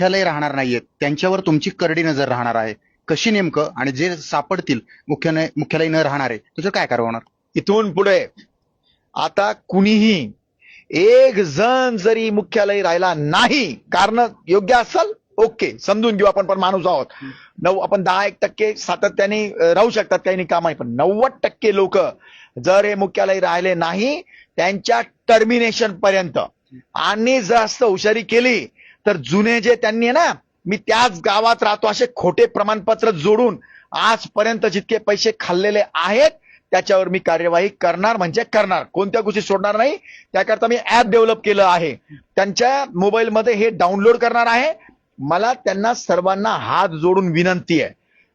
मुख्यालय राहणार नाहीयेत त्यांच्यावर तुमची करडी नजर राहणार आहे. कशी नेमकं आणि जे सापडतील मुख्यालय न राहणार आहे त्याच्यावर काय कारवाई होणार? इथून पुढे आता कुणीही एक जण जरी मुख्यालय राहिला नाही, कारण योग्य असेल ओके समजून घेऊ, आपण पण माणूस आहोत. आपण 10-1% सातत्याने राहू शकतात काही काम आहे, पण 90% लोक जर हे मुख्यालय राहिले नाही त्यांच्या टर्मिनेशन पर्यंत आणि जास्त हुशारी केली तर जुने जे त्यांनी ना मी त्याच गावात राहतो असे खोटे प्रमाणपत्र जोडून आजपर्यंत जितके पैसे खाल्लेले आहेत त्याच्यावर मी कार्यवाही करणार म्हणजे करणार, कोणत्या गोष्टी सोडणार नाही. त्याकरता मी ऍप डेव्हलप केलं आहे, त्यांच्या मोबाईलमध्ये हे डाउनलोड करणार आहे. मला त्यांना सर्वांना हात जोडून विनंती आहे,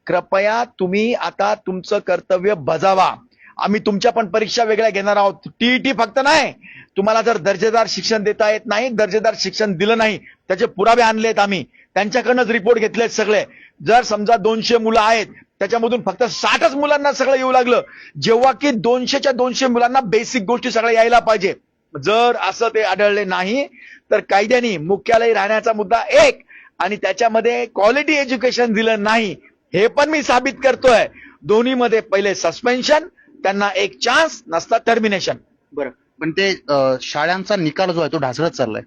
कृपया तुम्ही आता तुमचं कर्तव्य बजावा. आम्ही तुमच्या पण परीक्षा वेगळ्या घेणार आहोत, टीईटी फक्त नाही. तुम्हाला जर दर्जेदार शिक्षण देता येत नाही, दर्जेदार शिक्षण दिलं नाही, त्याचे पुरावे आणलेत आम्ही, त्यांच्याकडनंच रिपोर्ट घेतलेत सगळे. जर समजा 200 मुलं आहेत त्याच्यामधून फक्त 60च मुलांना सगळं येऊ लागलं, जेव्हा की 200च्या 200 मुलांना बेसिक गोष्टी सगळ्या यायला पाहिजे. जर असं ते आढळले नाही तर कायद्याने मुख्यालय राहण्याचा मुद्दा एक आणि त्याच्यामध्ये क्वालिटी एज्युकेशन दिलं नाही हे पण मी साबित करतोय. दोन्हीमध्ये पहिले सस्पेन्शन, त्यांना एक चान्स नसता टर्मिनेशन. बरं, पण ते शाळांचा निकाल जो आहे तो ढासळत चाललाय.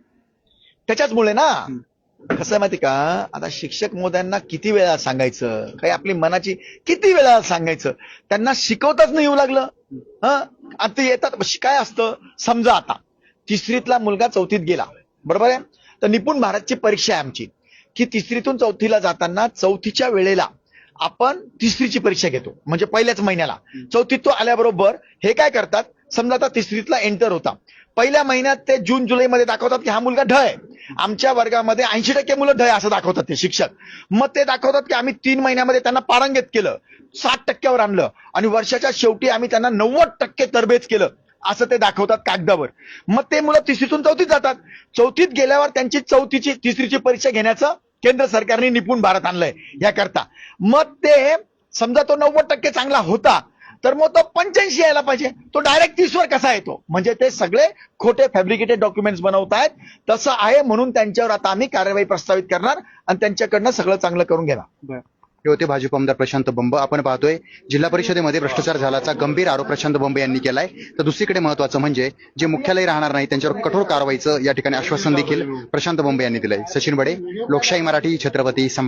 त्याच्याचमुळे ना कसं आहे माहिती का, आता शिक्षक महोदयांना किती वेळा सांगायचं, काही आपली मनाची किती वेळा सांगायचं, त्यांना शिकवताच नाही येऊ लागलं. आता येतात काय असतं, समजा आता तिसरीतला मुलगा चौथीत गेला, बरोबर आहे, तर निपुण भारतची परीक्षा आहे आमची, की तिसरीतून चौथीला जाताना चौथीच्या वेळेला आपण तिसरीची परीक्षा घेतो, म्हणजे पहिल्याच महिन्याला. चौथीत तो आल्याबरोबर हे काय करतात, समजा आता तिसरीतला एंटर होता, पहिल्या महिन्यात ते जून जुलैमध्ये दाखवतात की हा मुलगा ढ आहे. आमच्या वर्गामध्ये 80% मुलं ढ आहे असं दाखवतात ते शिक्षक. मग ते दाखवतात की आम्ही 3 महिन्यामध्ये त्यांना पारंगत केलं, 60% आणलं आणि वर्षाच्या शेवटी आम्ही त्यांना 90% तरबेज केलं असं ते दाखवतात कागदावर. मग ते मुलं तिसरीतून चौथीत जातात, चौथीत गेल्यावर त्यांची चौथीची तिसरीची परीक्षा घेण्याचं केंद्र सरकारने निपुण भारत आणलंय याकरता. मग ते समजा तो 90% चांगला होता तर मग तो 85 यायला पाहिजे, तो डायरेक्ट 30 वर कसा येतो? म्हणजे ते सगळे खोटे फॅब्रिकेटेड डॉक्युमेंट्स बनवतायत. तसं आहे म्हणून त्यांच्यावर आता आम्ही कार्यवाही प्रस्तावित करणार आणि त्यांच्याकडनं सगळं चांगलं करून घेणार. हे होते भाजप आमदार प्रशांत बंब. आपण पाहतोय जिल्हा परिषदेमध्ये भ्रष्टाचार झाल्याचा गंभीर आरोप प्रशांत बंब यांनी केलाय. तर दुसरीकडे महत्वाचं म्हणजे जे मुख्यालय राहणार नाही त्यांच्यावर कठोर कारवाईचं या ठिकाणी आश्वासन देखील प्रशांत बंब यांनी दिलंय. सचिन बडे, लोकशाही मराठी, छत्रपती संभाजी.